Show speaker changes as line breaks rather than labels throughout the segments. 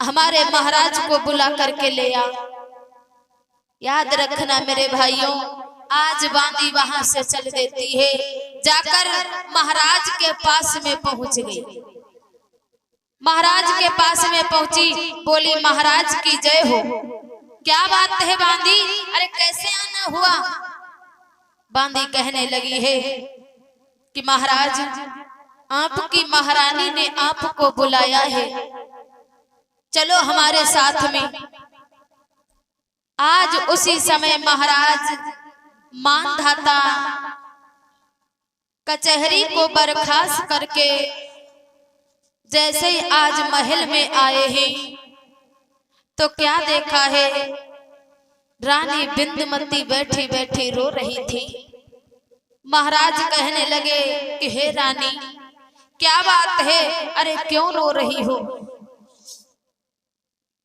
हमारे महाराज को बुला करके ले आ। याद रखना मेरे भाइयों, आज बांदी वहां से चल देती है, जाकर महाराज के पास में पहुंच गई। महाराज के पास में पहुंची, बोली महाराज की जय हो। क्या बात है बांदी, अरे कैसे आना हुआ? बांदी कहने लगी है कि महाराज, आपकी महारानी ने आपको बुलाया है, चलो हमारे साथ में। आज उसी समय महाराज मानधाता कचहरी को बर्खास्त करके जैसे ही आज महल में आए हैं, तो क्या देखा है, रानी बिंदुमती बैठी बैठी रो रही थी। महाराज कहने लगे कि हे रानी, क्या बात है, अरे क्यों रो रही हो?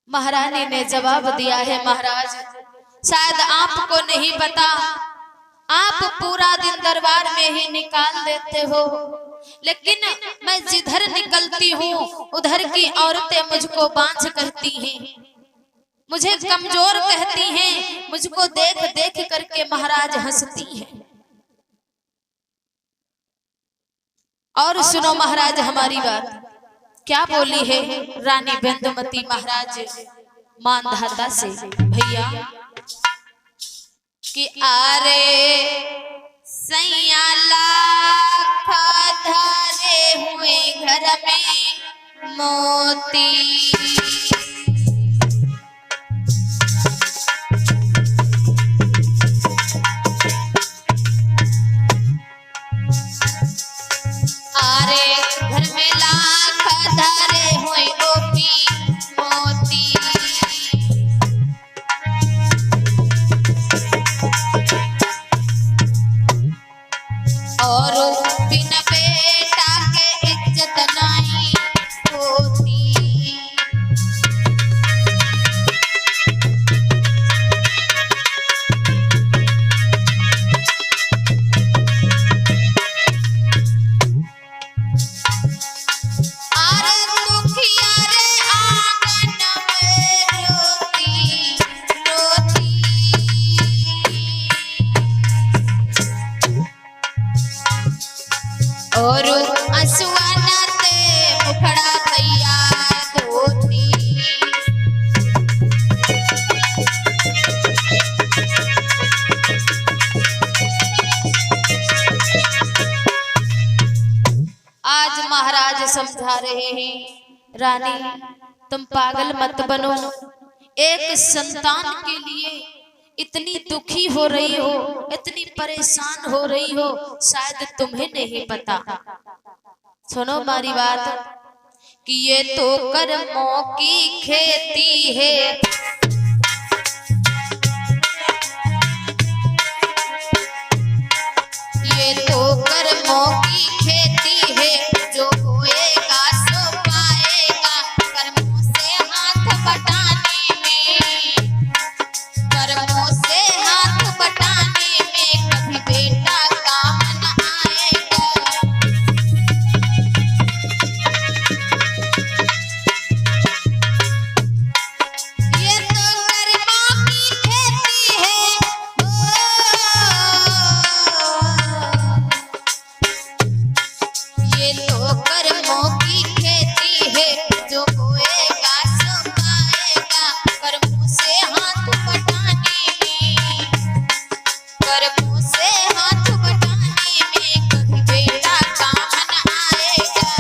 महारानी ने जवाब दिया है, महाराज शायद आपको नहीं पता, आप पूरा दिन दरबार में ही निकाल देते हो, लेकिन मैं जिधर निकलती हूँ उधर की औरतें मुझको बांझ कहती हैं, मुझे कमजोर कहती हैं, मुझको देख देख करके महाराज हंसती हैं। और सुनो महाराज हमारी बात, क्या बोली है रानी बिंदुमती महाराज मानधाता से, भैया कि आरे सैया लाख धारे हुए घर में मोती, आरे घर में लाख धारे हुए गोपी मोती, और बिना बेटा के इज्जत नहीं होती। अरे दुखिया रे आंगन में रोती रोती, और आंसुआ नाते मुखड़ा भैया धोती। आज महाराज समझा रहे हैं, रानी तुम पागल मत बनो, एक संतान के लिए इतनी दुखी हो रही हो, इतनी परेशान हो रही हो, शायद तुम्हें नहीं पता। सुनो हमारी बात कि ये तो कर्मों की खेती है, ये तो कर्मों की खेती है, जो होएगा सो पाएगा, कर्मों से हाथ बटाने में, कर्मों से हाथ बटाने में कभी बेटा काम न आएगा। ये तो कर्मों की खेती है, ये तो कर्मों की खेती है, जो होएगा सो पाएगा, कर्मों से हाथ बटाने में, कर्मों से हाथ बटाने में कभी बेटा काम न आएगा।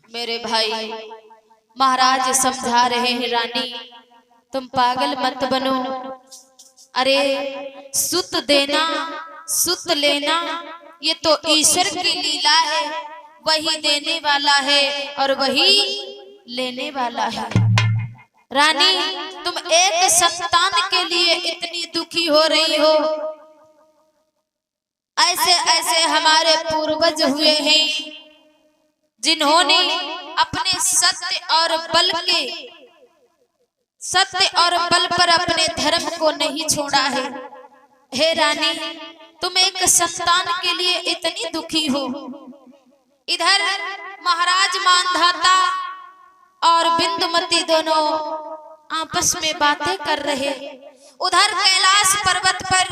मेरे भाई महाराज समझा रहे हैं, रानी तुम पागल मत बनो, अरे सुत देना सुत लेना ये तो ईश्वर की लीला है, वही देने वाला है और वही लेने वाला है। रानी तुम एक संतान के लिए इतनी दुखी हो रही हो, ऐसे ऐसे हमारे पूर्वज हुए हैं जिन्होंने अपने सत्य और बल पर अपने धर्म को नहीं छोड़ा है। हे रानी, तुम एक संतान के लिए इतनी दुखी हो। इधर महाराज मानधाता और बिंदुमती दोनों आपस में बातें कर रहे। उधर कैलाश पर्वत पर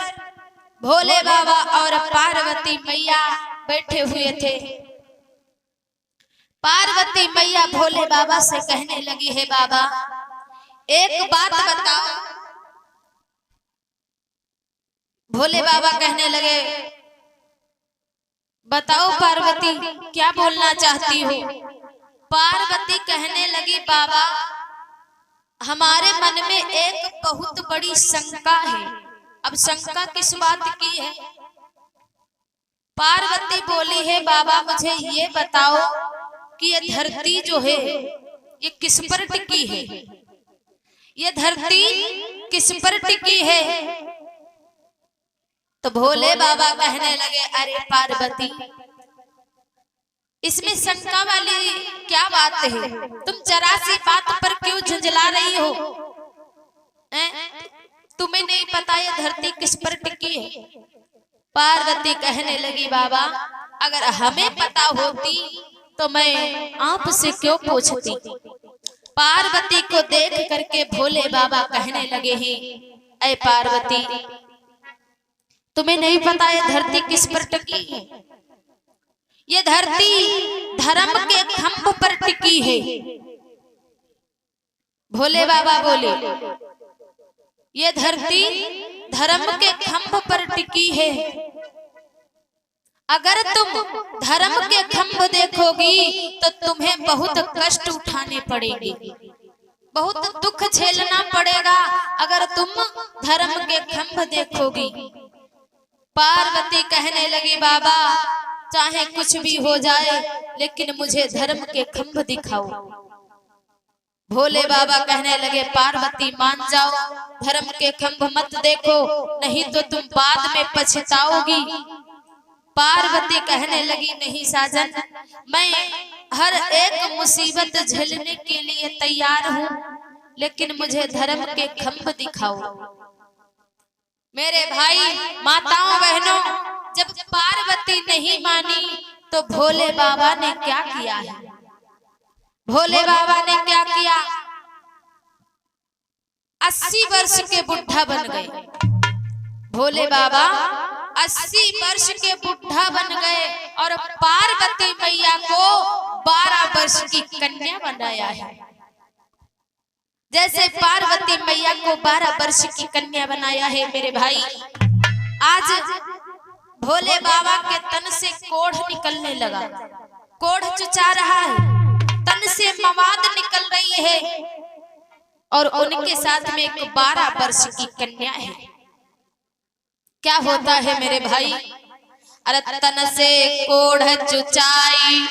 भोले बाबा और पार्वती मैया बैठे हुए थे। पार्वती मैया भोले बाबा से कहने लगी, है बाबा एक बात बताओ। भोले बाबा कहने लगे, बताओ पार्वती क्या बोलना चाहती हो। पार्वती कहने लगी, बाबा हमारे मन में एक बहुत बड़ी शंका है। अब शंका किस बात की है? पार्वती बोली, है बाबा मुझे ये बताओ कि ये धरती जो है ये किस पर टिकी है? ये धरती किस पर टिकी है? तो भोले बाबा कहने लगे, अरे पार्वती इसमें शंका वाली क्या बात है? तुम जरा सी बात पर क्यों झुंझला रही हो? तुम्हें नहीं पता ये धरती किस पर टिकी है? पार्वती कहने लगी, बाबा अगर हमें पता होती तो मैं आपसे क्यों पूछती। पार्वती को देख करके भोले बाबा कहने लगे हैं, ऐ पार्वती तुम्हें नहीं पता ये धरती किस पर टिकी है? ये धरती धर्म के खंभ पर टिकी है। भोले बाबा बोले, ये धरती धर्म के खंभ पर टिकी है। अगर तुम धर्म के खंभ देखोगी तो तुम्हें बहुत कष्ट उठाने पड़ेंगे, बहुत दुख झेलना पड़ेगा अगर तुम धर्म के खंभ देखोगी। पार्वती कहने लगी, बाबा चाहे कुछ भी हो जाए लेकिन मुझे धर्म के खंभ दिखाओ। भोले बाबा कहने लगे, पार्वती मान जाओ, धर्म के खंभ मत देखो नहीं तो तुम बाद में पछताओगी। पार्वती कहने लगी, नहीं साजन मैं हर एक मुसीबत झेलने के लिए तैयार हूँ, लेकिन मुझे धर्म के खंभ दिखाओ। मेरे भाई माताओं बहनों, जब पार्वती नहीं मानी तो भोले बाबा ने क्या किया है? भोले बाबा ने क्या किया? 80 वर्ष के बुढ़ा बन गए। भोले बाबा 80 वर्ष के बुढ़ा बन गए और पार्वती मैया को 12 वर्ष की कन्या बनाया है। जैसे पार्वती मैया को 12 वर्ष की कन्या बनाया है मेरे भाई, आज भोले बाबा के तन से कोढ़ निकलने लगा। कोढ़ चुचा रहा है, तन से मवाद निकल रही है और उनके साथ में एक 12 वर्ष की कन्या है। क्या होता है मेरे भाई? अरे तन से कोढ़ चुचाई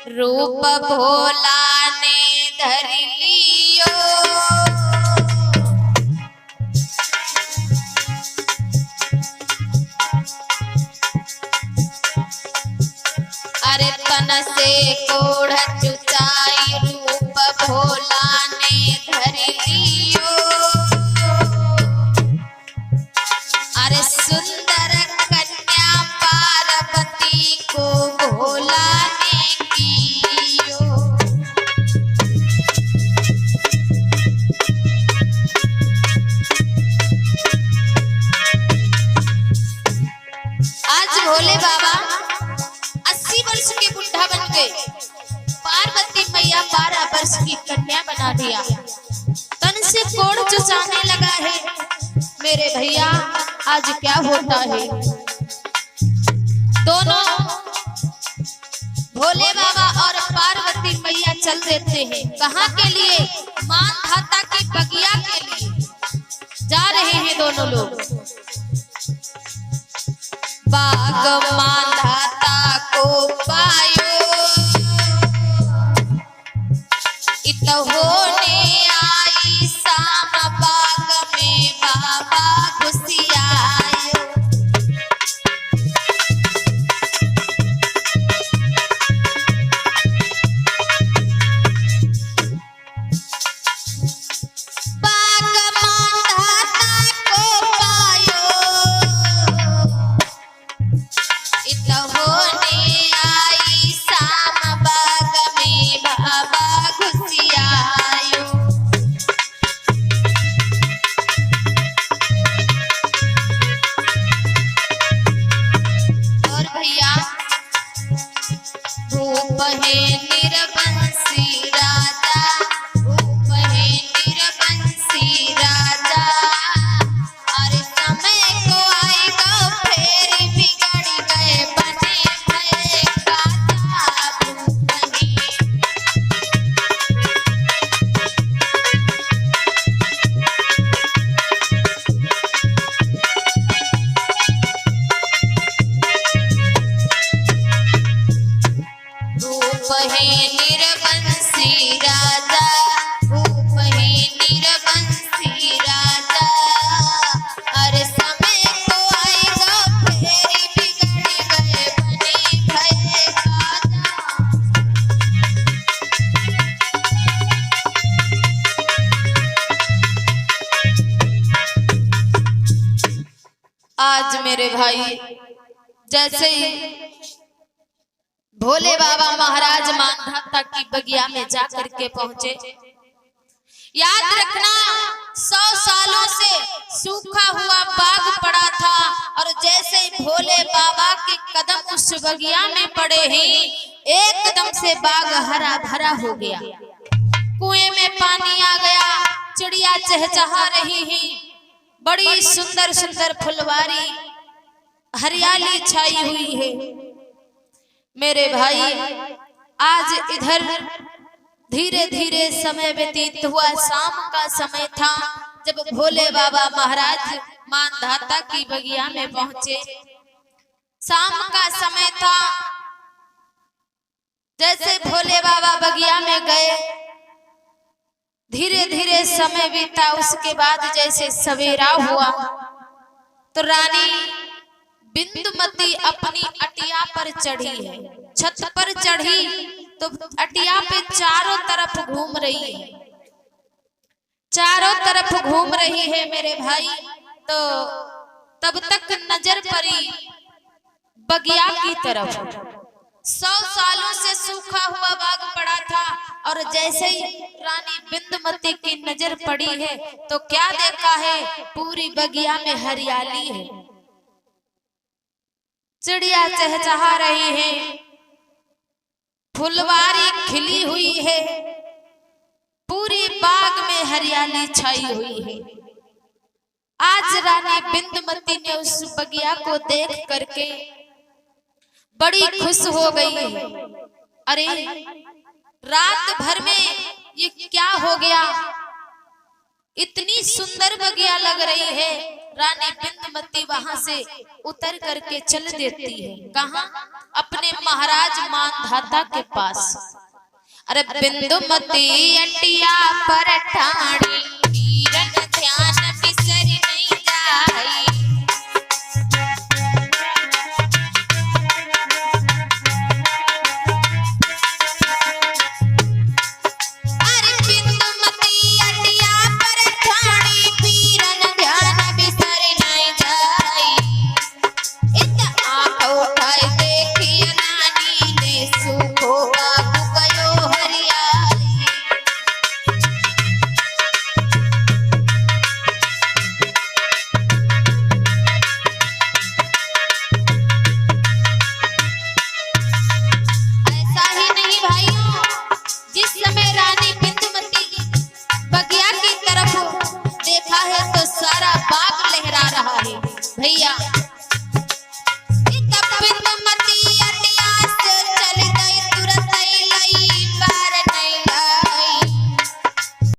रूप भोला ने धर लियो। अरे तन से कोढ़ चुचाई रूप भोला ने धर लियो। अरे सुंदर कन्या पार्वती को भोला ने कियो। आज भोले बाबा 80 वर्ष के बुढ़ा बन गए, पार्वती मैया 12 वर्ष की कन्या बना दिया, तन से कोढ़ चुसाने लगा है। मेरे भैया आज क्या होता है? दोनों भोले बाबा और पार्वती मैया चल देते हैं। कहाँ के लिए? मानधाता की बगिया के लिए जा रहे हैं दोनों लोग। बाग मानधाता को पायो इत होने आई शाम बाग में बाबा घुसियायो। बाग मानधाता को पायो आज मेरे भाई जैसे ही भोले बाबा महाराज मानधाता की बगिया में जाकर के पहुंचे, याद रखना 100 सालों से सूखा हुआ बाग पड़ा था और जैसे ही भोले बाबा के कदम उस बगिया में पड़े ही एकदम से बाग हरा भरा हो गया। कुएं में पानी आ गया, चिड़िया चहचहा रही है, बड़ी सुंदर सुंदर फुलवारी हरियाली छाई हुई है। मेरे भाई आज इधर धीरे धीरे समय व्यतीत हुआ, शाम का समय था जब भोले बाबा महाराज मानधाता की बगिया में पहुंचे। शाम का समय था, जैसे भोले बाबा बगिया में गए धीरे धीरे समय बीता। उसके बाद जैसे सवेरा हुआ तो रानी बिंदुमती अपनी अटिया पर चढ़ी है, छत पर चढ़ी तो अटिया पे चारों तरफ घूम रही है, चारों तरफ घूम रही है मेरे भाई। तो तब तक नजर पड़ी बगिया की तरफ। 100 सालों से सूखा हुआ बाग पड़ा था और जैसे ही रानी बिंदुमती की नजर पड़ी है तो क्या देखा है, पूरी बगिया में हरियाली है, चिड़िया चहचहा रही है, फुलवारी खिली हुई है, पूरी बाग में हरियाली छाई हुई है। आज रानी बिंदुमती ने उस बगिया को देख करके बड़ी खुश हो गई है। अरे रात भर में ये क्या हो गया, इतनी सुंदर बगिया लग रही है। रानी बिंदुमती वहां से उतर करके चल देती है, कहां? अपने महाराज मानधाता के पास। अरे बिंदुमती अटिया पर ठाणी